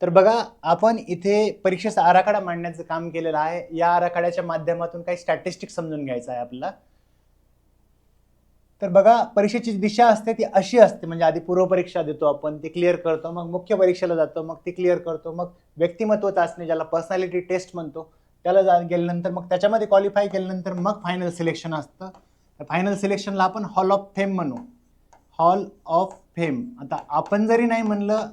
तर बघा, आपण इथे परीक्षेचा आराखडा मांडण्याचं काम केलेलं आहे. या आराखड्याच्या माध्यमातून काही स्टॅटिस्टिक्स समजून घ्यायचं आहे आपल्याला. तर बघा, परीक्षेची दिशा असते ती अशी असते, म्हणजे आधी पूर्वपरीक्षा देतो आपण, ती क्लिअर करतो, मग मुख्य परीक्षेला जातो, मग ती क्लिअर करतो, मग व्यक्तिमत्व चाचणी ज्याला पर्सनॅलिटी टेस्ट म्हणतो त्याला गेल्यानंतर मग त्याच्यामध्ये क्वालिफाय केल्यानंतर मग फायनल सिलेक्शन असतं. फायनल सिलेक्शनला आपण हॉल ऑफ फेम म्हणू. Hall of fame. आता आपण जरी नाही म्हणलं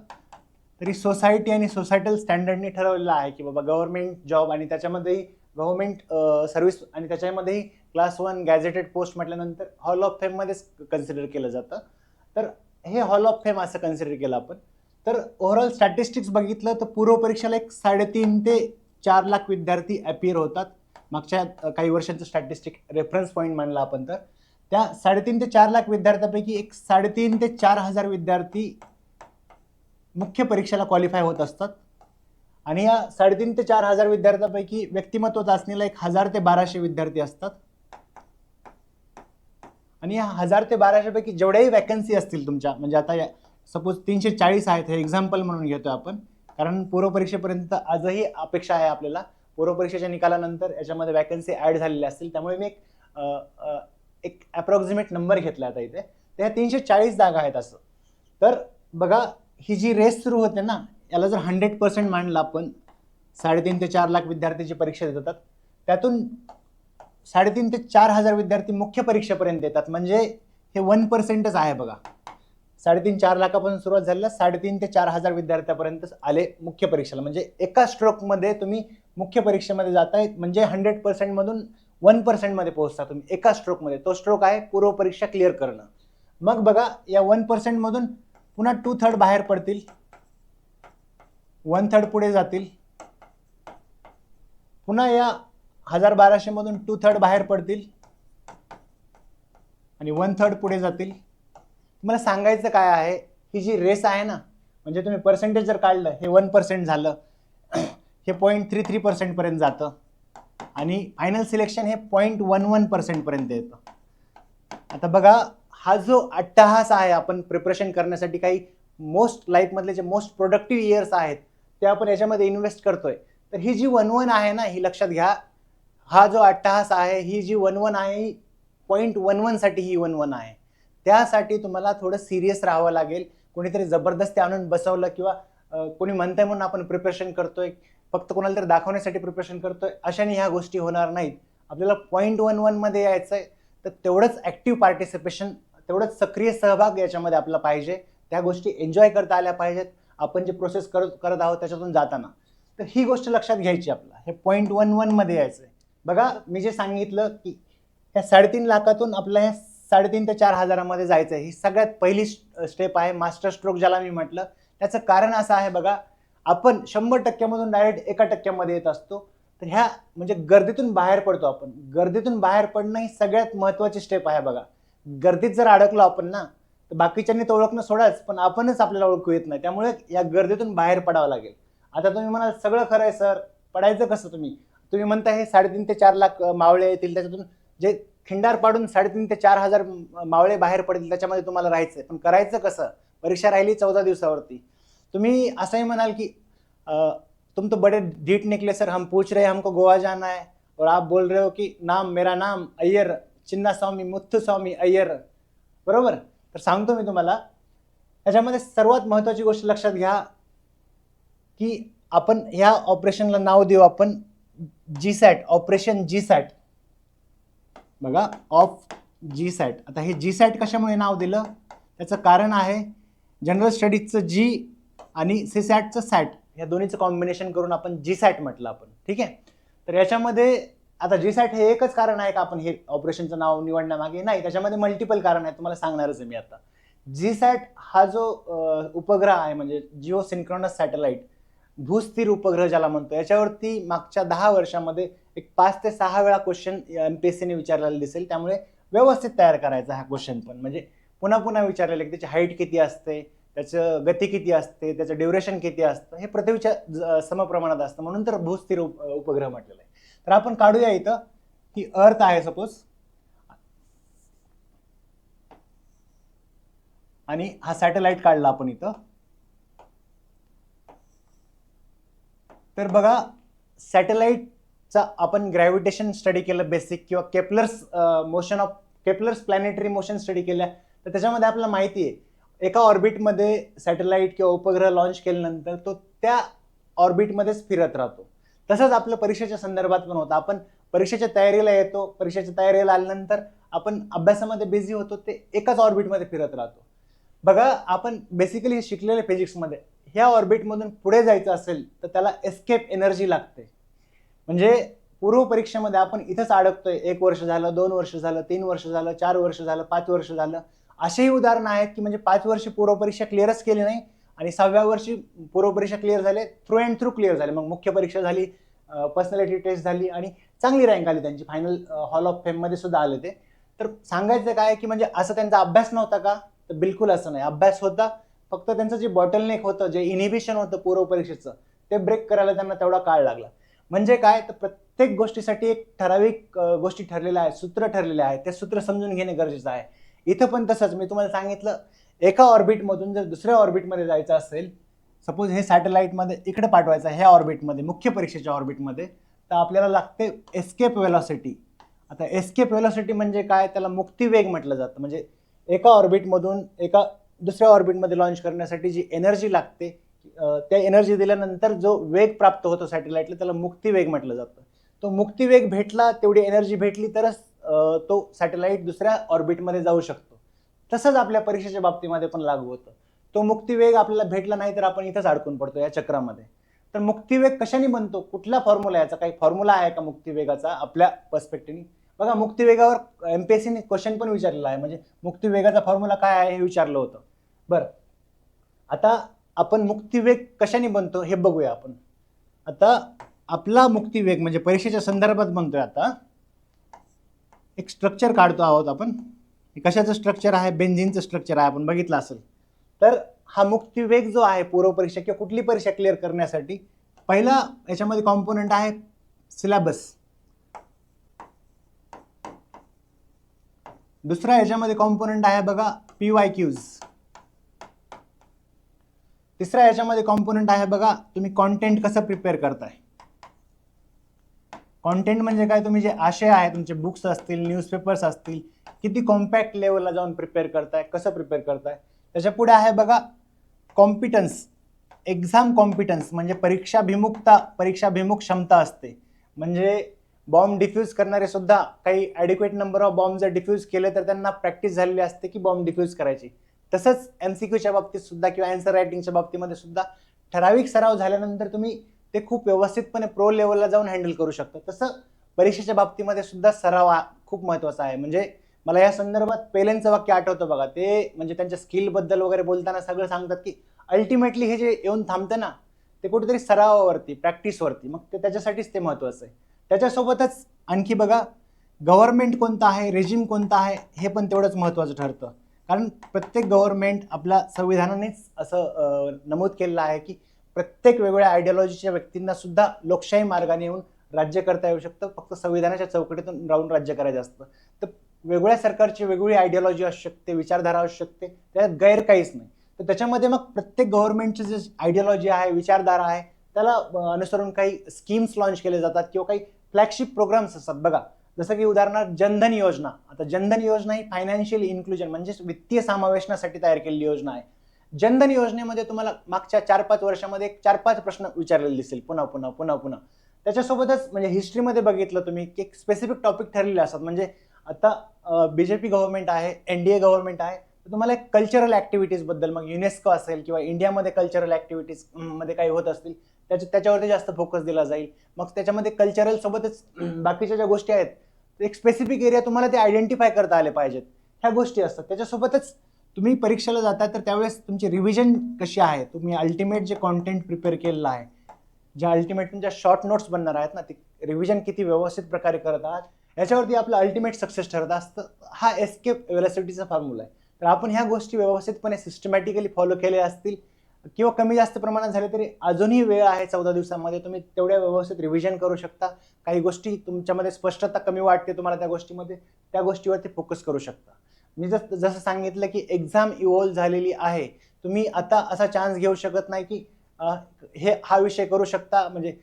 तरी सोसायटी आणि सोसायटल स्टँडर्डनी ठरवलेलं आहे की बाबा गव्हर्नमेंट जॉब आणि त्याच्यामध्येही गव्हर्नमेंट सर्व्हिस आणि त्याच्यामध्येही क्लास 1 गॅझेटेड पोस्ट म्हटल्यानंतर हॉल ऑफ फेम मध्येच कन्सिडर केलं जातं. तर हे हॉल ऑफ फेम असं कन्सिडर केलं आपण. तर ओव्हरऑल स्टॅटिस्टिक्स बघितलं तर पूर्व परीक्षेला एक 3.5 ते 4 लाख विद्यार्थी अपीअर होतात. मागच्या काही वर्षांचं स्टॅटिस्टिक रेफरन्स पॉईंट मानला आपण तर त्या 3.5 ते 4 लाख विद्यार्थ्यांपैकी एक 3.5 ते 4,000 विद्यार्थी मुख्य परीक्षेला क्वालिफाय होत असतात. आणि या 3.5 ते 4,000 विद्यार्थ्यांपैकी व्यक्तिमत्व चाचणीला 1,000 ते 1,200 विद्यार्थी असतात. आणि या 1,000 ते 1,200 पैकी जेवढ्याही वॅकन्सी असतील तुमच्या, म्हणजे आता सपोज 340 आहेत, हे एक्झाम्पल म्हणून घेतोय आपण, कारण पूर्वपरीक्षेपर्यंत आजही अपेक्षा आहे आपल्याला. पूर्वपरीक्षेच्या निकालानंतर याच्यामध्ये वॅकन्सी ऍड झालेल्या असतील, त्यामुळे मी एक अप्रॉक्सिमेट नंबर घेतला आता इथे. त्या 340 जागा आहेत असं. तर बघा, ही जी रेस सुरू होते ना, याला जर 100% मांडलं आपण, 3.5 ते 4 लाख विद्यार्थ्याची परीक्षा देतात, त्यातून 3.5 ते 4,000 विद्यार्थी मुख्य परीक्षेपर्यंत येतात, म्हणजे हे 1%च आहे बघा. 3.5-4 लाखापासून सुरुवात झालेल्या 3.5 ते 4,000 विद्यार्थ्यापर्यंत आले मुख्य परीक्षेला. म्हणजे एका स्ट्रोकमध्ये तुम्ही मुख्य परीक्षेमध्ये जाताय, म्हणजे 100% मधून 1% मध्ये पोहोचता तुम्ही एका स्ट्रोकमध्ये. तो स्ट्रोक आहे पूर्व परीक्षा क्लिअर करणं. मग बघा, या 1% मधून पुन्हा 2/3 बाहेर पडतील, 1/3 पुढे जातील, पुन्हा या 1,000-1,200 मधून 2/3 बाहेर पडतील आणि 1/3 पुढे जातील. मला सांगायचं काय आहे, ही जी रेस आहे ना, म्हणजे तुम्ही पर्सेंटेज जर काढलं, हे 1% झालं, हे 0.33% पर्यंत जातं आणि फायनल सिलेक्शन हे 0.11% पर्यंत येतं. आता बघा, हा जो अट्टहास आहे, आपण प्रिपरेशन करण्यासाठी काही मोस्ट लाईफ मधले जे मोस्ट प्रोडक्टिव्ह इयर्स आहेत ते आपण याच्यामध्ये इन्व्हेस्ट करतोय. तर ही जी 1-1 आहे ना, ही लक्षात घ्या. हा जो अट्टहास आहे, ही जी 1-1 आहे, 0.11 साठी ही 1-1 आहे. त्यासाठी तुम्हाला थोडं सिरियस राहावं लागेल. कोणीतरी जबरदस्ती आणून बसवलं किंवा कोणी म्हणतंय म्हणून आपण प्रिपरेशन करतोय, फक्त कोणाला तरी दाखवण्यासाठी प्रिपरेशन करतोय, अशाने ह्या गोष्टी होणार नाहीत. आपल्याला 0.11 मध्ये यायचंय, तर तेवढंच ऍक्टिव्ह पार्टिसिपेशन, तेवढंच सक्रिय सहभाग याच्यामध्ये आपला पाहिजे. त्या गोष्टी एन्जॉय करता आल्या पाहिजेत आपण जे प्रोसेस करत आहोत त्याच्यातून जाताना. तर ही गोष्ट लक्षात घ्यायची आपल्याला, हे 0.11 मध्ये यायचंय. बघा, मी जे सांगितलं की ह्या 3.5 लाखातून आपल्याला ह्या 3.5 ते 4,000 मध्ये जायचं आहे, ही सगळ्यात पहिली स्टेप आहे, मास्टर स्ट्रोक ज्याला मी म्हटलं. त्याचं कारण असं आहे बघा, आपण 100% मधून डायरेक्ट 1% मध्ये येत असतो. तर ह्या म्हणजे गर्दीतून बाहेर पडतो आपण. गर्दीतून बाहेर पडणं ही सगळ्यात महत्वाची स्टेप आहे बघा. गर्दीत जर अडकलो आपण ना, तर बाकीच्यांनी तर ओळखणं सोडाच, पण आपणच आपल्याला ओळखू येत नाही. त्यामुळे या गर्दीतून बाहेर पडावं लागेल. आता तुम्ही म्हणाल सगळं खरं आहे सर, पडायचं कसं? तुम्ही म्हणता हे 3.5 ते 4 लाख मावळे येतील, त्याच्यातून जे खिंडार पाडून 3.5 ते 4,000 मावळे बाहेर पडतील, त्याच्यामध्ये तुम्हाला राहायचंय. पण करायचं कसं? परीक्षा राहिली 14 दिवसावरती. तुम्ही असंही म्हणाल की तुम तो बड़े ढीठ निकले सर, हम पूछ रहे हमको गोवा जाना है और आप बोल रहे हो की मेरा नाम अय्यर, चिन्नास्वामी मुथुस्वामी अय्यर, बरोबर? तर सांगतो मी तुम्हाला, त्याच्यामध्ये सर्वात महत्वाची गोष्ट लक्षात घ्या की आपण ह्या ऑपरेशनला नाव देऊ आपण जीसॅट, ऑपरेशन जीसॅट. बघा, ऑफ जीसॅट. आता हे जीसॅट कशामुळे नाव दिलं? त्याचं कारण आहे जनरल स्टडीजचं जी आणि सीसॅटचं सॅट, या दोन्हीचं कॉम्बिनेशन करून आपण जीसॅट म्हटलं आपण. ठीक आहे. तर याच्यामध्ये आता जीसॅट हे एकच कारण आहे का आपण हे ऑपरेशनचं नाव निवडण्यामागे? नाही, त्याच्यामध्ये मल्टिपल कारण आहे, तुम्हाला सांगणारच आहे मी आता. जीसॅट हा जो उपग्रह आहे, म्हणजे जिओ सिंक्रोनस सॅटेलाइट, भूस्थिर उपग्रह ज्याला म्हणतो, याच्यावरती मागच्या 10 वर्षामध्ये एक 5 ते 6 वेळा क्वेश्चन एमपीएससीने विचारलेला दिसेल. त्यामुळे व्यवस्थित तयार करायचा हा क्वेश्चन, पण म्हणजे पुन्हा पुन्हा विचारलेलं की त्याची हाईट किती असते, त्याचं गती किती असते, त्याचं ड्युरेशन किती असतं, हे पृथ्वीच्या समप्रमाणात असतं, म्हणून तर भूस्थिर उपग्रह म्हटलेलं आहे. तर आपण काढूया इथं की अर्थ आहे सपोज, आणि हा सॅटेलाइट काढला आपण इथं. तर बघा, सॅटेलाइटचा आपण ग्रॅव्हिटेशन स्टडी केलं बेसिक, किंवा केप्लर्स प्लॅनेटरी मोशन स्टडी केल्या. तर त्याच्यामध्ये आपल्याला माहिती आहे एका ऑर्बिटमध्ये सॅटेलाइट किंवा उपग्रह लॉन्च केल्यानंतर तो त्या ऑर्बिटमध्येच फिरत राहतो. तसंच आपलं परीक्षेच्या संदर्भात पण होतं. आपण परीक्षेच्या तयारीला येतो, परीक्षेच्या तयारीला आल्यानंतर आपण अभ्यासामध्ये बिझी होतो, ते एकाच ऑर्बिटमध्ये फिरत राहतो. बघा, आपण बेसिकली शिकलेले फिजिक्समध्ये ह्या ऑर्बिटमधून पुढे जायचं असेल तर त्याला एस्केप एनर्जी लागते. म्हणजे पूर्व परीक्षेमध्ये आपण इथंच अडकतोय, 1 वर्ष झालं, 2 वर्ष झालं, 3 वर्ष झालं, 4 वर्ष झालं, 5 वर्ष झालं. असेही उदाहरणं आहेत की म्हणजे 5 वर्ष पूर्व परीक्षा क्लिअरच केली नाही आणि 6व्या वर्षी पूर्व परीक्षा क्लिअर झाले, थ्रू अँड थ्रू क्लिअर झाले. मग मुख्य परीक्षा झाली, पर्सनॅलिटी टेस्ट झाली आणि चांगली रँक आली त्यांची, फायनल हॉल ऑफ फेम मध्ये सुद्धा आले ते. तर सांगायचं काय की म्हणजे असं त्यांचा अभ्यास नव्हता का? तर बिलकुल असं नाही, अभ्यास होता. फक्त त्यांचं जे बॉटलनेक होतं, जे इनिबिशन होतं पूर्व परीक्षेचं, ते ब्रेक करायला त्यांना तेवढा काळ लागला. म्हणजे काय, तर प्रत्येक गोष्टीसाठी एक ठराविक गोष्टी ठरलेल्या आहेत, सूत्र ठरलेले आहेत. ते सूत्र समजून घेणे गरजेचं आहे. इथं पण तसंच मी तुम्हाला सांगितलं, एका ऑर्बिटमधून जर दुसऱ्या ऑर्बिटमध्ये जायचं असेल, सपोज हे सॅटेलाइटमध्ये इकडे पाठवायचं ह्या ऑर्बिटमध्ये, मुख्य परीक्षेच्या ऑर्बिटमध्ये, तर आपल्याला लागते एस्केप वेलॉसिटी. आता एस्केप वेलॉसिटी म्हणजे काय? त्याला मुक्तिवेग म्हटलं जातं. म्हणजे एका ऑर्बिटमधून एका दुसऱ्या ऑर्बिटमध्ये लॉन्च करण्यासाठी जी एनर्जी लागते, त्या एनर्जी दिल्यानंतर जो वेग प्राप्त होतो सॅटेलाइटला, त्याला मुक्तिवेग म्हटलं जातं. तो मुक्तिवेग भेटला, तेवढी एनर्जी भेटली तरच तो सॅटेलाइट दुसऱ्या ऑर्बिटमध्ये जाऊ शकतो. तसंच आपल्या परीक्षेच्या बाबतीमध्ये पण लागू होतं. तो मुक्तिवेग आपल्याला भेटला नाही तर आपण इथंच अडकून पडतो या चक्रामध्ये. तर मुक्तिवेग कशाने बनतो? कुठला फॉर्म्युला याचा? काही फॉर्म्युला आहे का मुक्तिवेगाचा आपल्या पर्स्पेक्टिव्हने? बघा, मुक्तिवेगावर एमपीएससीने क्वेश्चन पण विचारलेला आहे. म्हणजे मुक्तिवेगाचा फॉर्म्युला काय आहे हे विचारलं होतं. बरं, आता आपण मुक्तिवेग कशाने बनतो हे बघूया आपण. आता आपला मुक्तिवेग म्हणजे परीक्षेच्या संदर्भात बनतोय. आता एक स्ट्रक्चर काढतो आहोत आपण. कशाचं स्ट्रक्चर आहे? बेन्झिनचं स्ट्रक्चर आहे, आपण बघितलं असेल. तर हा मुक्तिवेग जो आहे पूर्व परीक्षा किंवा कुठली परीक्षा क्लिअर करण्यासाठी, पहिला याच्यामध्ये कॉम्पोनंट आहे सिलेबस. दुसरा याच्यामध्ये कॉम्पोनंट आहे बघा PYQs. तिसरा याच्यामध्ये कॉम्पोनंट आहे बघा तुम्ही कॉन्टेंट कसं प्रिपेअर करताय. कॉन्टेंट म्हणजे काय? तुम्ही जे आशय आहे, तुमचे बुक्स असतील, न्यूजपेपर्स असतील, किती कॉम्पॅक्ट लेवलला जाऊन प्रिपेअर करताय, कसं प्रिपेअर करताय. त्याच्या पुढे आहे बघा कॉम्पिटन्स, एक्झाम कॉम्पिटन्स म्हणजे परीक्षाभिमुखता, परीक्षाभिमुख क्षमता असते. म्हणजे बॉम्ब डिफ्यूज करणारे सुद्धा काही ॲडिक्वेट नंबर ऑफ बॉम्ब जर डिफ्यूज केले तर त्यांना प्रॅक्टिस झालेली असते की बॉम्ब डिफ्यूज करायची. तसंच MCQच्या बाबतीत सुद्धा किंवा आन्सर रायटिंगच्या बाबतीमध्ये सुद्धा ठराविक सराव झाल्यानंतर तुम्ही ते खूप व्यवस्थितपणे प्रो लेवलला जाऊन हँडल करू शकता. तसं परीक्षेच्या बाबतीमध्ये सुद्धा सराव खूप महत्त्वाचा आहे. म्हणजे मला या संदर्भात पेलेंचं वाक्य आठवतं बघा. ते म्हणजे त्यांच्या स्किलबद्दल वगैरे बोलताना सगळं सांगतात की अल्टिमेटली हे जे येऊन थांबतं ना, ते कुठेतरी सरावावरती, प्रॅक्टिसवरती. मग ते त्याच्यासाठीच ते महत्त्वाचं आहे. त्याच्यासोबतच आणखी बघा गव्हर्नमेंट कोणतं आहे, रेजिम कोणता आहे, हे पण तेवढंच महत्त्वाचं ठरतं. कारण प्रत्येक गव्हर्नमेंट आपल्या संविधानानेच असं नमूद केलेलं आहे की प्रत्येक वेगवेगळ्या आयडियोलॉजीच्या व्यक्तींना सुद्धा लोकशाही मार्गाने येऊन राज्य करता येऊ शकतं. फक्त संविधानाच्या चौकटीतून राहून राज्य करायचं असतं. तर वेगवेगळ्या सरकारची वेगवेगळी आयडियोलॉजी असू शकते, विचारधारा असू शकते, त्यात गैर काहीच नाही. तर त्याच्यामध्ये मग प्रत्येक गव्हर्नमेंटची जे आयडियोलॉजी आहे, विचारधारा आहे, त्याला अनुसरून काही स्कीम्स लॉन्च केले जातात किंवा काही फ्लॅगशिप प्रोग्राम्स असतात. बघा, जसं की उदाहरणार्थ जनधन योजना. आता जनधन योजना ही फायनान्शियल इन्क्लुजन म्हणजे वित्तीय समावेशनासाठी तयार केलेली योजना आहे. जनधन योजनेमध्ये तुम्हाला मागच्या 4-5 वर्षामध्ये 4-5 प्रश्न विचारलेले दिसतील पुन्हा पुन्हा पुन्हा पुन्हा. त्याच्यासोबतच म्हणजे हिस्ट्रीमध्ये बघितलं तुम्ही की एक स्पेसिफिक टॉपिक ठरलेले असतात. म्हणजे आता BJP गव्हर्नमेंट आहे, NDA गव्हर्नमेंट आहे, तर तुम्हाला एक कल्चरल ॲक्टिव्हिटीज बद्दल, मग युनेस्को असेल किंवा इंडियामध्ये कल्चरल ॲक्टिव्हिटीज मध्ये काही होत असतील त्याच्यावरती जास्त फोकस दिला जाईल. मग त्याच्यामध्ये कल्चरल सोबतच बाकीच्या ज्या गोष्टी आहेत, एक स्पेसिफिक एरिया तुम्हाला ते आयडेंटिफाय करता आले पाहिजेत, ह्या गोष्टी असतात. त्याच्यासोबतच तुम्ही परीक्षेला जाता तर त्यावेळेस तुमची रिव्हिजन कशी आहे, तुम्ही अल्टिमेट जे कॉन्टेंट प्रिपेअर केलेलं आहे, ज्या अल्टिमेट तुमच्या शॉर्ट नोट्स बनणार आहेत ना, ते रिव्हिजन किती व्यवस्थित प्रकारे करत आहात, याच्यावरती आपलं अल्टिमेट सक्सेस ठरत असतं. हा एस्केप वेलॉसिटीचा फॉर्म्युला आहे. तर आपण ह्या गोष्टी व्यवस्थितपणे सिस्टमॅटिकली फॉलो केल्या असतील किंवा कमी जास्त प्रमाणात झाले तरी अजूनही वेळ आहे. 14 दिवसांमध्ये तुम्ही तेवढ्या व्यवस्थित रिव्हिजन करू शकता. काही गोष्टी तुमच्यामध्ये स्पष्टता कमी वाटते तुम्हाला त्या गोष्टीमध्ये, त्या गोष्टीवरती फोकस करू शकता. मी जसं सांगितलं की एक्झाम इव्हॉल्व झालेली आहे. तुम्ही आता असा चान्स घेऊ शकत नाही की हा विषय करू शकता. म्हणजे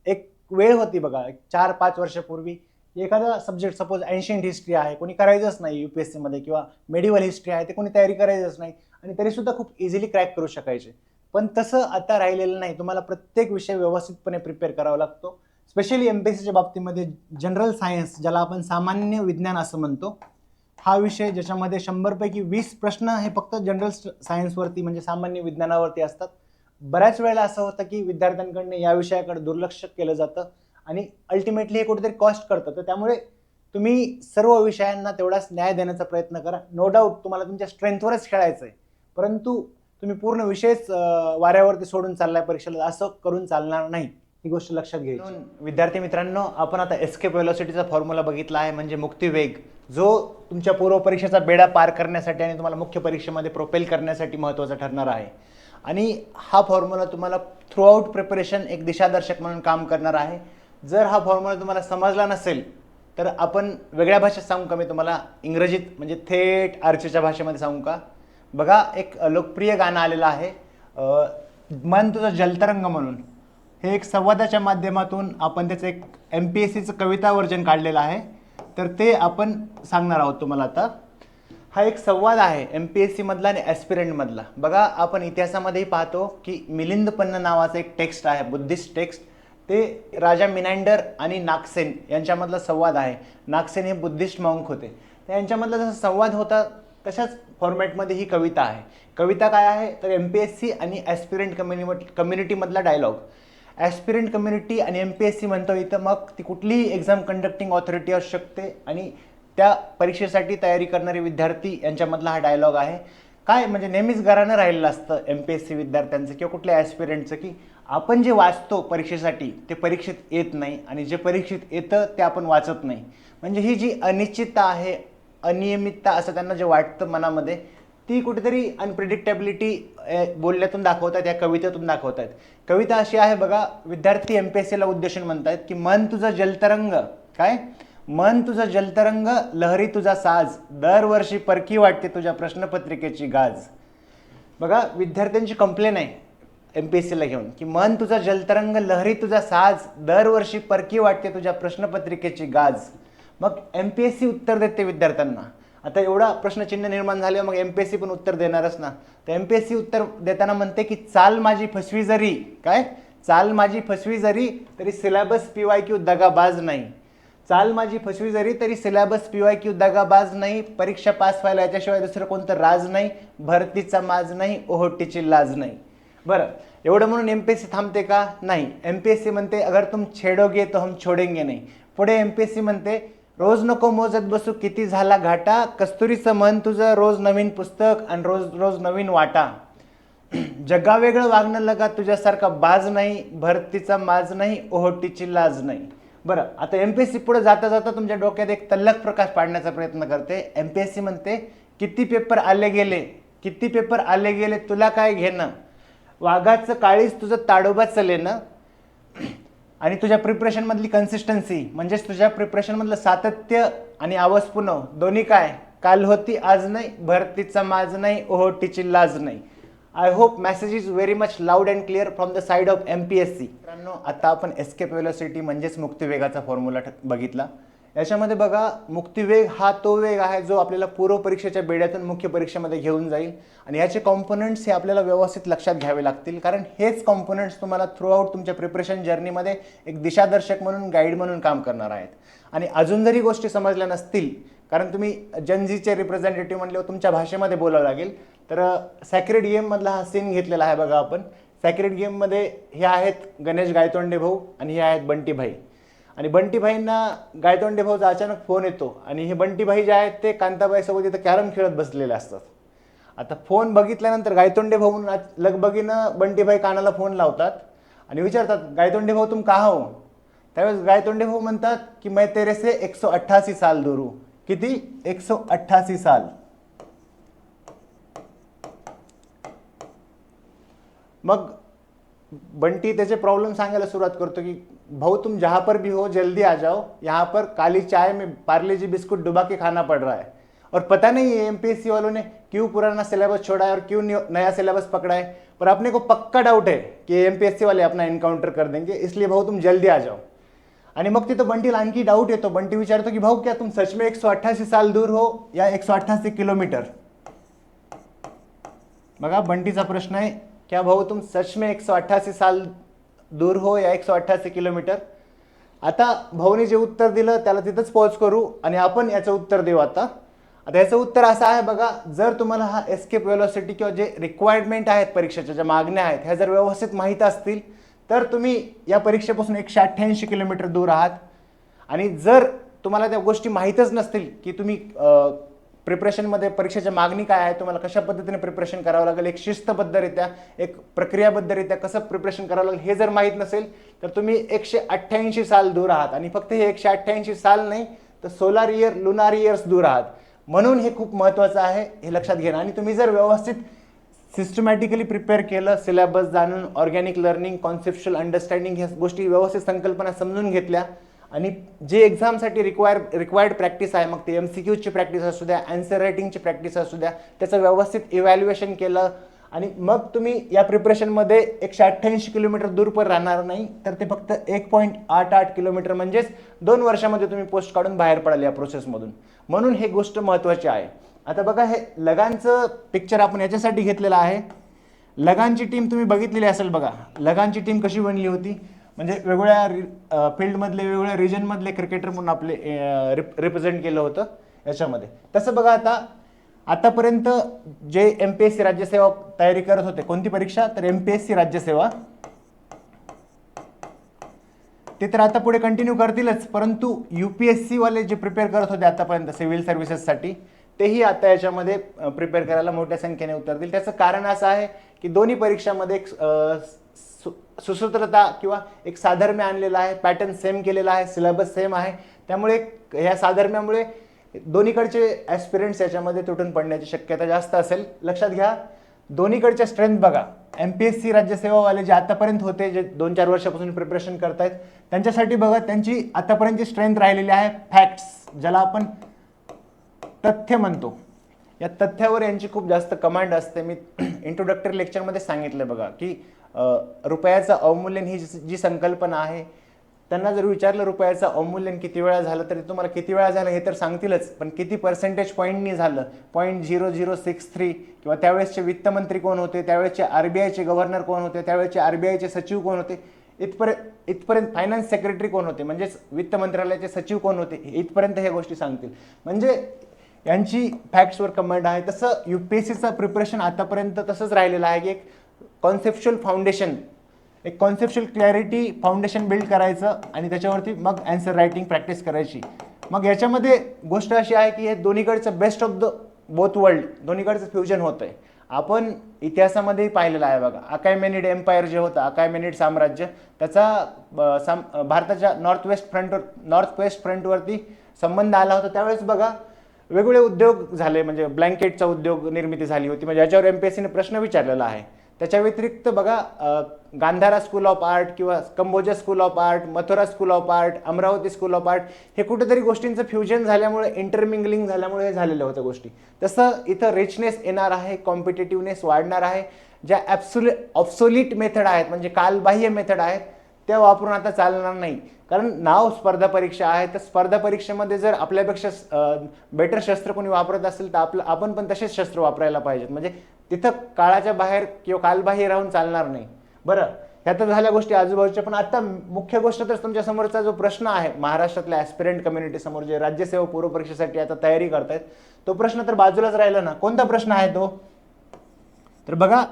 एक वेळ होती बघा 4-5 वर्षापूर्वी, एखादा सब्जेक्ट सपोज एन्शियंट हिस्ट्री आहे, कोणी करायचंच नाही UPSC मध्ये, किंवा मेडिवल हिस्ट्री आहे ते कोणी तयारी करायचंच नाही, आणि तरीसुद्धा खूप इझिली क्रॅक करू शकायचे. पण तसं आता राहिलेलं नाही. तुम्हाला प्रत्येक विषय व्यवस्थितपणे प्रिपेअर करावा लागतो. स्पेशली MPSCच्या बाबतीमध्ये जनरल सायन्स, ज्याला आपण सामान्य विज्ञान असं म्हणतो, हा विषय ज्याच्यामध्ये 100 पैकी 20 प्रश्न हे फक्त जनरल सायन्सवरती म्हणजे सामान्य विज्ञानावरती असतात. बऱ्याच वेळेला असं होतं की विद्यार्थ्यांकडनं या विषयाकडे दुर्लक्ष केलं जातं आणि अल्टिमेटली हे कुठेतरी कॉस्ट करतं. तर त्यामुळे तुम्ही सर्व विषयांना तेवढाच न्याय देण्याचा प्रयत्न करा. नो डाऊट तुम्हाला तुमच्या स्ट्रेंथवरच खेळायचं आहे, परंतु तुम्ही पूर्ण विषयच वाऱ्यावरती सोडून चाललाय परीक्षेला, असं करून चालणार नाही. ही गोष्ट लक्षात घ्यायची. विद्यार्थी मित्रांनो, आपण आता एस्केप वेलोसिटीचा फॉर्म्युला बघितला आहे, म्हणजे मुक्तिवेग, जो तुमच्या पूर्व परीक्षेचा बेडा पार करण्यासाठी आणि तुम्हाला मुख्य परीक्षेमध्ये प्रोपेल करण्यासाठी महत्त्वाचा ठरणार आहे. आणि हा फॉर्म्युला तुम्हाला थ्रूआउट प्रिपरेशन एक दिशादर्शक म्हणून काम करणार आहे. जर हा फॉर्म्युला तुम्हाला समजला नसेल तर आपण वेगळ्या भाषेत सांगू का, मी तुम्हाला इंग्रजीत म्हणजे थेट आर्चीच्या भाषेमध्ये सांगू का? बघा, एक लोकप्रिय गाणं आलेलं आहे मन तुझं जलतरंग म्हणून. हे एक संवादाच्या माध्यमातून आपण त्याचं एक MPSCचं कविता वर्जन काढलेलं आहे, तर ते आपण सांगणार आहोत तुम्हाला आता. हा एक संवाद आहे MPSC मधला आणि ॲस्पिरंट मधला. बघा, आपण इतिहासामध्येही पाहतो की मिलिंदपन्न नावाचं एक टेक्स्ट आहे, बुद्धिस्ट टेक्स्ट. ते राजा मिनांडर आणि नागसेन यांच्यामधला संवाद आहे. नागसेन हे बुद्धिस्ट मॉन्क होते. तर यांच्यामधला जसा संवाद होता तशाच फॉर्मॅटमध्ये ही कविता आहे. कविता काय आहे तर MPSC आणि ॲस्पिरंट कम्युनिटीमधला डायलॉग. ॲस्पिरंट कम्युनिटी आणि MPSC म्हणतो इथं, मग ती कुठलीही एक्झाम कंडक्टिंग ऑथॉरिटी असू शकते आणि त्या परीक्षेसाठी तयारी करणारे विद्यार्थी यांच्यामधला हा डायलॉग आहे. काय म्हणजे नेहमीच घरानं राहिलेलं असतं MPSC विद्यार्थ्यांचं किंवा कुठल्या ॲस्पिरंटचं, की आपण जे वाचतो परीक्षेसाठी ते परीक्षेत येत नाही, आणि जे परीक्षेत येतं ते आपण वाचत नाही. म्हणजे ही जी अनिश्चितता आहे, अनियमितता असं त्यांना जे वाटतं मनामध्ये, ती कुठेतरी अनप्रिडिक्टेबिलिटी बोलण्यातून दाखवतात, या कवितेतून दाखवतात. कविता अशी आहे बघा, विद्यार्थी MPSCला उद्देशून म्हणतात की मन तुझं जलतरंग, काय मन तुझं जलतरंग, लहरी तुझा साज, दरवर्षी परकी वाटते तुझ्या प्रश्नपत्रिकेची गाज. बघा, विद्यार्थ्यांची कंप्लेन आहे MPSCला घेऊन की मन तुझा जलतरंग, लहरी तुझा साज, दरवर्षी परकी वाटते तुझ्या प्रश्नपत्रिकेची गाज. मग MPSC उत्तर देते विद्यार्थ्यांना. आता एवढा प्रश्नचिन्ह निर्माण झाले, मग MPSC पण उत्तर देणारच ना. तर MPSC उत्तर देताना म्हणते की चाल माझी फसवी जरी, काय चाल माझी फसवी जरी, तरी सिलेबस PYQ दगाबाज नाही. चाल माझी फसवी जरी तरी सिलेबस PYQ दगाबाज नाही. परीक्षा पास व्हायला याच्याशिवाय दुसरं कोणतं राज नाही. भरतीचा माज नाही, ओहोटीची लाज नाही. बरं, एवढं म्हणून MPSC थांबते का? नाही. MPSC म्हणते अगर तुम छेडोगे तो हम छोडेंगे नाही. पुढे MPSC म्हणते रोज नको मोजत बसू किती झाला घाटा, कस्तुरीचं मन तुझं रोज नवीन पुस्तक आणि रोज रोज नवीन वाटा. जगावेगळं वागणं लगा तुझ्यासारखा बाज नाही. भरतीचा माज नाही, ओहोटीची लाज नाही. बरं, आता MPSC पुढे जाता जाता तुमच्या डोक्यात एक तल्लख प्रकाश पाडण्याचा प्रयत्न करते. MPSC म्हणते किती पेपर आले गेले, किती पेपर आले गेले तुला काय घेणं, वाघाचं काळीच तुझं ताडोबा चलेनं. आणि तुझ्या प्रिपरेशनमधली कन्सिस्टन्सी, म्हणजेच तुझ्या प्रिपरेशनमधलं सातत्य आणि आवाजपुनव दोन्ही काय, काल होती आज नाही. भरतीचा माज नाही, ओहोटीची लाज नाही. I hope message is very much loud and clear from the side of MPSC. मित्रांनो, आता आपण एस्केप वेलोसिटी म्हणजेच मुक्तिवेगाचा फॉर्म्युला बघितला. याच्यामध्ये बघा, मुक्तिवेग हा तो वेग आहे जो आपल्याला पूर्व परीक्षेच्या बेड्यातून मुख्य परीक्षेमध्ये घेऊन जाईल. आणि याचे कॉम्पोनंट्स हे आपल्याला व्यवस्थित लक्षात घ्यावे लागतील, कारण हेच कॉम्पोनंट्स तुम्हाला थ्रूआउट तुमच्या प्रिपरेशन जर्नीमध्ये एक दिशादर्शक म्हणून, गाईड म्हणून काम करणार आहेत. आणि अजून जरी गोष्टी समजल्या नसतील, कारण तुम्ही जनजीचे रिप्रेझेंटेटिव्ह म्हणल्यावर तुमच्या भाषेमध्ये बोलावं लागेल, तर सॅक्रेड गेममधला हा सीन घेतलेला आहे बघा आपण. सॅक्रेड गेममध्ये हे आहेत गणेश गायतोंडे भाऊ आणि हे आहेत बंटी भाई. आणि बंटी भाईंना गायतोंडे भाऊचा अचानक फोन येतो, आणि हे बंटी भाई जे आहेत ते कांताबाईसोबत इथं कॅरम खेळत बसलेले असतात. आता फोन बघितल्यानंतर गायतोंडे भाऊ लगबगीनं बंटी भाई कानाला फोन लावतात आणि विचारतात, गायतोंडे भाऊ तुम कहाँ हो? त्यावेळेस गायतोंडे भाऊ म्हणतात की मैं तेरे से 188 साल दूर हूँ. किती? 188 साल. मग बंटी त्याचे प्रॉब्लेम सांगायला सुरुवात करतो की भाऊ तुम जहाँ पर भी हो जल्दी आ जाओ, यहाँ पर काली चाय में पार्ले जी बिस्कुट डुबा के खाना पड़ रहा है. और पता नहीं है एमपीएससी वालों ने क्यों पुराना सिलेबस छोड़ा है और क्यों नया सिलेबस पकड़ा है, पर अपने को पक्का डाउट है की एमपीएससी वाले अपना एन्काउंटर कर देंगे, इसलिए भाऊ तुम जल्दी आ जाओ. आणि मग तिथं बंटीला आणखी डाऊट येतो. बंटी विचारतो की भाऊ क्या तुम सच में 188 साल दूर हो या 188 किलोमीटर. बघा बंटीचा प्रश्न आहे, क्या भाऊ तुम सच में 188 साल दूर हो या 188 किलोमीटर. आता भाऊने जे उत्तर दिलं त्याला तिथंच पॉज करू आणि आपण याचं उत्तर देऊ. आता याचं उत्तर असं आहे बघा, जर तुम्हाला हा एस्केप वेलोसिटी किंवा जे रिक्वायरमेंट आहेत परीक्षेच्या ज्या मागण्या आहेत ह्या जर व्यवस्थित माहीत असतील तर तुम्ही या परीक्षेपासून 188 किलोमीटर दूर आहात. आणि जर तुम्हाला त्या गोष्टी माहीतच नसतील की तुम्ही प्रिपरेशनमध्ये परीक्षेच्या मागणी काय आहे, तुम्हाला कशा पद्धतीने प्रिपरेशन करावं लागेल, एक शिस्तबद्धरित्या एक प्रक्रियाबद्धरित्या कसं प्रिपरेशन करावं लागेल हे जर माहीत नसेल तर तुम्ही 188 साल दूर आहात. आणि फक्त हे 188 साल नाही तर सोलार इयर लुनार इयर्स दूर आहात. म्हणून हे खूप महत्त्वाचं आहे, हे लक्षात घेणं. आणि तुम्ही जर व्यवस्थित सिस्टमॅटिकली प्रिपेअर केलं, सिलेबस जाणून, ऑर्गॅनिक लर्निंग, कॉन्सेप्च्युअल अंडरस्टँडिंग ह्या गोष्टी व्यवस्थित संकल्पना समजून घेतल्या आणि जे एक्झामसाठी रिक्वायर्ड प्रॅक्टिस आहे, मग ते MCQची प्रॅक्टिस असू द्या, आन्सर रायटिंगची प्रॅक्टिस असू द्या, त्याचं व्यवस्थित इव्हॅल्युएशन केलं आणि मग तुम्ही या प्रिपरेशनमध्ये 188 किलोमीटर दूर पण राहणार नाही, तर ते फक्त 1.88 किलोमीटर म्हणजेच 2 वर्षामध्ये तुम्ही पोस्ट काढून बाहेर पडाल या प्रोसेसमधून. म्हणून हे गोष्ट महत्त्वाची आहे. आता बघा हे लगानचं पिक्चर आपण याच्यासाठी घेतलेलं आहे. लगानची टीम तुम्ही बघितलेली असेल बघा. लगानची टीम कशी बनली होती, म्हणजे वेगवेगळ्या फील्डमधले वेगवेगळ्या रिजनमधले क्रिकेटर म्हणून आपले रिप्रेझेंट केलं होतं याच्यामध्ये. तसं बघा आतापर्यंत जे MPSC राज्यसेवा तयारी करत होते, कोणती परीक्षा तर MPSC राज्यसेवा, ते तर आता पुढे कंटिन्यू करतीलच, परंतु UPSC वाले जे प्रिपेअर करत होते आतापर्यंत सिव्हिल सर्व्हिसेससाठी तेही आता याच्यामध्ये प्रिपेअर करायला मोठ्या संख्येने उतरतील. त्याचं कारण असं आहे की दोन्ही परीक्षामध्ये एक सुसूत्रता किंवा एक साधर्म्य आणलेला आहे, पॅटर्न सेम केलेला आहे, सिलेबस सेम आहे. त्यामुळे ह्या साधर्म्यामुळे दोन्हीकडचे ॲस्पिरंट्स याच्यामध्ये तुटून पडण्याची शक्यता जास्त असेल. लक्षात घ्या, दोन्हीकडच्या स्ट्रेंथ बघा. MPSC राज्यसेवावाले जे आतापर्यंत होते, जे 2-4 वर्षापासून प्रिपरेशन करतायत, त्यांच्यासाठी बघा त्यांची आतापर्यंतची स्ट्रेंथ राहिलेली आहे फॅक्ट्स, ज्याला आपण तथ्य म्हणतो. या तथ्यावर यांची खूप जास्त कमांड असते. मी इंट्रोडक्टरी लेक्चरमध्ये सांगितलं बघा की रुपयाचं अवमूल्यन ही जी संकल्पना आहे, त्यांना जर विचारलं रुपयाचं अवमूल्यन किती वेळा झालं तरी तुम्हाला किती वेळा झालं हे तर सांगतीलच, पण किती पर्सेंटेज पॉईंटनी झालं, 0.0063, किंवा त्यावेळेसचे वित्तमंत्री कोण होते, त्यावेळेसचे RBIचे गव्हर्नर कोण होते, त्यावेळेसचे RBIचे सचिव कोण होते, इथपर्यंत फायनान्स सेक्रेटरी कोण होते, म्हणजेच वित्त मंत्रालयाचे सचिव कोण होते, इथपर्यंत ह्या गोष्टी सांगतील. म्हणजे यांची फॅक्ट्सवर कमांड आहे. तसं UPSCचं प्रिपरेशन आतापर्यंत तसंच राहिलेलं आहे की एक कॉन्सेप्च्युअल फाउंडेशन, एक कॉन्सेप्च्युअल क्लॅरिटी फाउंडेशन बिल्ड करायचं आणि त्याच्यावरती मग आन्सर रायटिंग प्रॅक्टिस करायची. मग याच्यामध्ये गोष्ट अशी आहे की हे दोन्हीकडचं best of the both world, दोन्हीकडचं फ्युजन होतं आहे. आपण इतिहासामध्येही पाहिलेलं आहे बघा. अकायमेनिड एम्पायर जे होतं, अकायमेनिड साम्राज्य, त्याचा भारताच्या नॉर्थ वेस्ट फ्रंटवरती संबंध आला होता. त्यावेळेस बघा वेगवेगळे उद्योग झाले, म्हणजे ब्लँकेटचा उद्योग निर्मिती झाली होती, म्हणजे याच्यावर MPSCने प्रश्न विचारलेला आहे. त्याच्या व्यतिरिक्त बघा गांधारा स्कूल ऑफ आर्ट किंवा Kamboja school of art, Mathura school of art, Amaravati school of art, हे कुठेतरी गोष्टींचं फ्युजन झाल्यामुळे, इंटरमिंगलिंग झाल्यामुळे हे झालेल्या होत्या गोष्टी. तसं इथं रिचनेस येणार आहे, कॉम्पिटेटिव्हनेस वाढणार आहे. ज्या ऑब्सोलीट मेथड आहेत, म्हणजे कालबाह्य मेथड आहेत, त्या वापरून आता चालणार नाही. कारण नाव स्पर्धा परीक्षा आहे, तर स्पर्धा परीक्षेमध्ये जर आपल्यापेक्षा बेटर शस्त्र कोणी वापरत असेल तर आपण पण तसेच शस्त्र वापरायला पाहिजेत. म्हणजे तिथं काळाच्या बाहेर किंवा कालबाह्य राहून चालणार नाही. बरं, ह्या तर झाल्या गोष्टी आजूबाजूच्या. पण आता मुख्य गोष्ट तर तुमच्या समोरचा जो प्रश्न आहे, महाराष्ट्रातल्या ॲस्पिरंट कम्युनिटी समोर जे राज्यसेवा पूर्व परीक्षेसाठी आता तयारी करतायत, तो प्रश्न तर बाजूलाच राहिला ना. कोणता प्रश्न आहे तो? तर बघा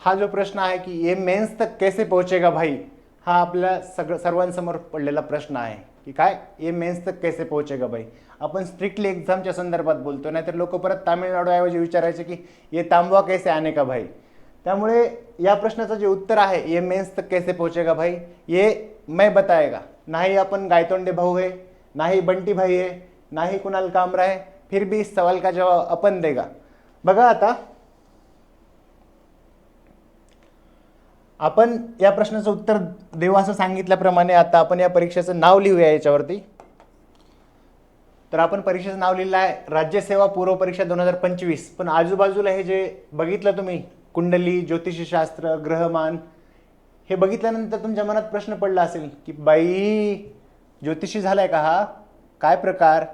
हा जो प्रश्न आहे की ये मेन्स तक कैसे पहुंचेगा भाई, हा आपल्या सर्वांसमोर पडलेला प्रश्न आहे की काय, ये मेन्स तक कैसे पहुंचेगा भाई. आपण स्ट्रिक्टली एक्झामच्या संदर्भात बोलतो, नाहीतर लोक परत तामिळनाडूऐवजी विचारायचे की ये तांबवा कैसे आने का भाई. त्यामुळे या प्रश्नाचं जे उत्तर आहे ये मेन्स तक कैसे पहुंचेगा भाई, ये मैं बताएगा. नाही आपण गायतोंडे भाऊ है, नाही बंटी भाई है, नाही कुणाल कामरा है, फिर भी इस सवाल का जवाब अपन देगा. बघा आता आपण या प्रश्नाचं उत्तर देऊ असं सांगितल्याप्रमाणे आता आपण या परीक्षेचं नाव लिहूया याच्यावरती. तर आपण परीक्षेचं नाव लिहिलं आहे राज्यसेवा पूर्व परीक्षा 2025, पण आजूबाजूला हे जे बघितलं तुम्ही कुंडली, ज्योतिषशास्त्र, ग्रहमान, हे बघितल्यानंतर तुमच्या मनात प्रश्न पडला असेल की बाई ज्योतिषी झालाय का हा, काय प्रकार.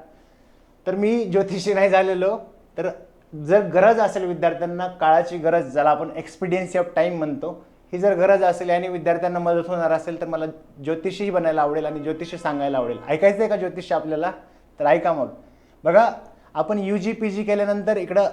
तर मी ज्योतिषी नाही झालेलो. तर जर गरज असेल विद्यार्थ्यांना, काळाची गरज, ज्याला आपण एक्सपिडियन्सी ऑफ टाईम म्हणतो, ही जर गरज असेल आणि विद्यार्थ्यांना मदत होणार असेल तर मला ज्योतिषी बनायला आवडेल आणि ज्योतिषी सांगायला आवडेल. ऐकायचं आहे का ज्योतिष आपल्याला? तर ऐका मग. बघा, आपण UG PG केल्यानंतर इकडं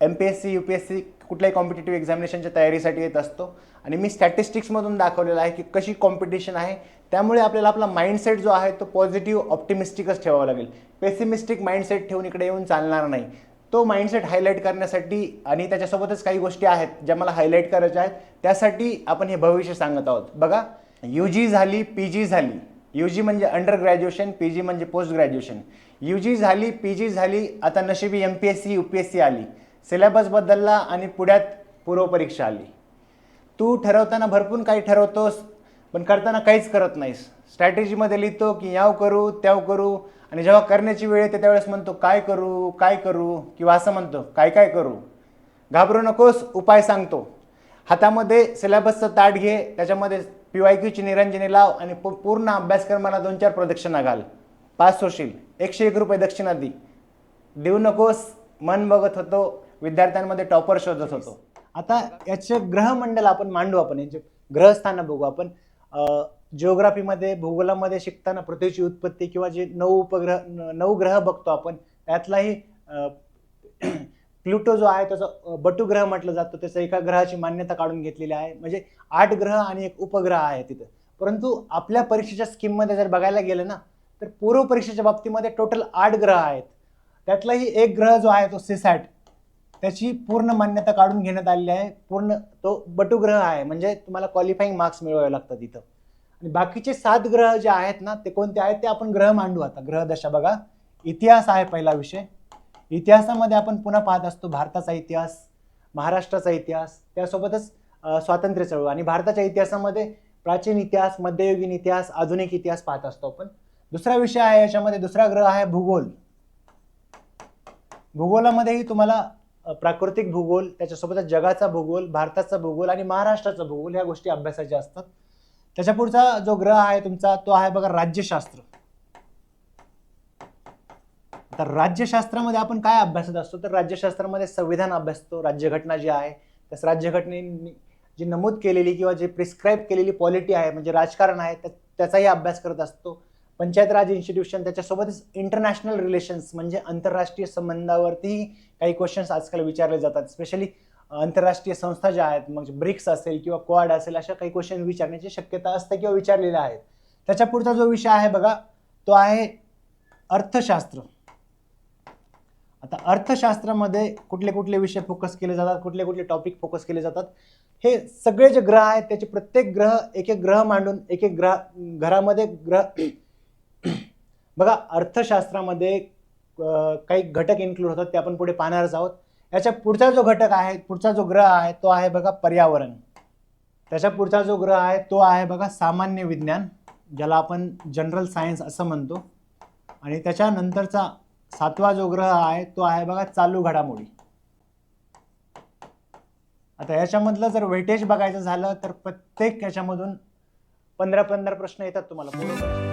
MPSC UPSC कुठल्याही कॉम्पिटेटिव्ह एक्झामिनेशनच्या तयारीसाठी येत असतो आणि मी स्टॅटिस्टिक्समधून दाखवलेलं आहे की कशी कॉम्पिटिशन आहे. त्यामुळे आपल्याला आपला माइंडसेट जो आहे तो पॉझिटिव्ह ऑप्टिमिस्टिकच ठेवावा लागेल. पेसिमिस्टिक माइंडसेट ठेवून इकडे येऊन चालणार नाही. तो माइंडसेट हायलाईट करण्यासाठी आणि त्याच्यासोबतच काही गोष्टी आहेत ज्या मला हायलाईट करायच्या आहेत, त्यासाठी आपण हे भविष्य सांगत आहोत. बघा, UG झाली, PG झाली. UG म्हणजे अंडर ग्रॅज्युएशन, PG म्हणजे पोस्ट ग्रॅज्युएशन. UG झाली, PG झाली, आता नशिबी MPSC UPSC आली, सिलेबस बदलला आणि पुढ्यात पूर्व परीक्षा आली. तू ठरवताना भरपूर काही ठरवतोस, पण करताना काहीच करत नाहीस. स्ट्रॅटेजीमध्ये लिहितो की याव करू त्याव करू, आणि जेव्हा करण्याची वेळ येते त्यावेळेस म्हणतो काय करू काय करू, किंवा असं म्हणतो काय काय करू. घाबरू नकोस, उपाय सांगतो. हातामध्ये सिलेबसचं ताट घे, त्याच्यामध्ये PYQची निरंजनी लाव आणि पूर्ण अभ्यासक्रमाला 2-4 प्रदक्षिणा घाल. पास होशील. 101 रुपये दक्षिणा देऊ नकोस. मन बघत होतो, विद्यार्थ्यांमध्ये टॉपर शोधत होतो. आता याचे ग्रहमंडल आपण मांडू, आपण यांचे ग्रहस्थानं बघू. आपण जिओग्राफीमध्ये, भूगोलामध्ये शिकताना पृथ्वीची उत्पत्ती किंवा जे 9 ग्रह बघतो आपण, त्यातलाही प्लुटो जो आहे त्याचा बटू ग्रह म्हटलं जातं. त्याचं एका ग्रहाची मान्यता काढून घेतलेली आहे. म्हणजे 8 ग्रह आणि एक उपग्रह आहे तिथं. परंतु आपल्या परीक्षेच्या स्कीममध्ये जर बघायला गेलं ना, तर पूर्व परीक्षेच्या बाबतीमध्ये टोटल 8 ग्रह आहेत. त्यातलाही एक ग्रह जो आहे तो सीसॅट, त्याची पूर्ण मान्यता काढून घेण्यात आलेली आहे. पूर्ण तो बटू ग्रह आहे, म्हणजे तुम्हाला क्वालिफाईंग मार्क्स मिळवावे लागतात इथं. आणि बाकीचे 7 ग्रह जे आहेत ना, ते कोणते आहेत ते आपण ग्रह मांडू. आता ग्रहदशा बघा. इतिहास आहे पहिला विषय. इतिहासामध्ये आपण पुन्हा पाहत असतो भारताचा इतिहास, महाराष्ट्राचा इतिहास, त्यासोबतच स्वातंत्र्य चळवळ. आणि भारताच्या इतिहासामध्ये प्राचीन इतिहास, मध्ययुगीन इतिहास, आधुनिक इतिहास पाहत असतो आपण. दुसरा विषय आहे याच्यामध्ये, दुसरा ग्रह आहे भूगोल. भूगोलामध्येही तुम्हाला प्राकृतिक भूगोल, त्याच्यासोबतच जगाचा भूगोल, भारताचा भूगोल आणि महाराष्ट्राचा भूगोल, ह्या गोष्टी अभ्यासाच्या असतात. त्याच्या पुढचा जो ग्रह आहे तुमचा, तो आहे बघा राज्यशास्त्र. तर राज्यशास्त्रामध्ये आपण काय अभ्यासत असतो, तर राज्यशास्त्रामध्ये संविधान अभ्यासतो. राज्यघटना जी आहे, त्यास राज्यघटनेने जी नमूद केलेली किंवा जे प्रिस्क्राईब केलेली पॉलिटी आहे, म्हणजे राजकारण आहे, त्याचाही अभ्यास करत असतो. पंचायत राज इन्स्टिट्यूशन, त्याच्यासोबतच इंटरनॅशनल रिलेशन्स म्हणजे आंतरराष्ट्रीय संबंधावरती काही क्वेश्चन्स आजकाल विचारले जातात. स्पेशली आंतरराष्ट्रीय संस्था ज्या आहेत, मग ब्रिक्स असेल किंवा क्वाड असेल, अशा काही क्वेश्चन विचारण्याची शक्यता असते किंवा विचारलेल्या आहेत. त्याच्या पुढचा जो विषय आहे बघा, तो आहे अर्थशास्त्र. आता अर्थशास्त्रामध्ये कुठले कुठले विषय फोकस केले जातात, कुठले कुठले टॉपिक फोकस केले जातात, हे सगळे जे ग्रह आहेत त्याचे प्रत्येक ग्रह एक एक ग्रह मांडून एक एक घरामध्ये ग्रह बघा. अर्थशास्त्रामध्ये काही घटक इन्क्लूड होतात, ते आपण पुढे पाहणारच आहोत. याच्या पुढचा जो घटक आहे, पुढचा जो ग्रह आहे तो आहे बघा पर्यावरण. त्याच्या पुढचा जो ग्रह आहे तो आहे बघा सामान्य विज्ञान, ज्याला आपण जनरल सायन्स असं म्हणतो. आणि त्याच्यानंतरचा 7वा जो ग्रह आहे तो आहे बघा चालू घडामोडी. आता याच्यामधलं जर वेटेज बघायचं झालं तर प्रत्येक याच्यामधून 15-15 प्रश्न येतात तुम्हाला.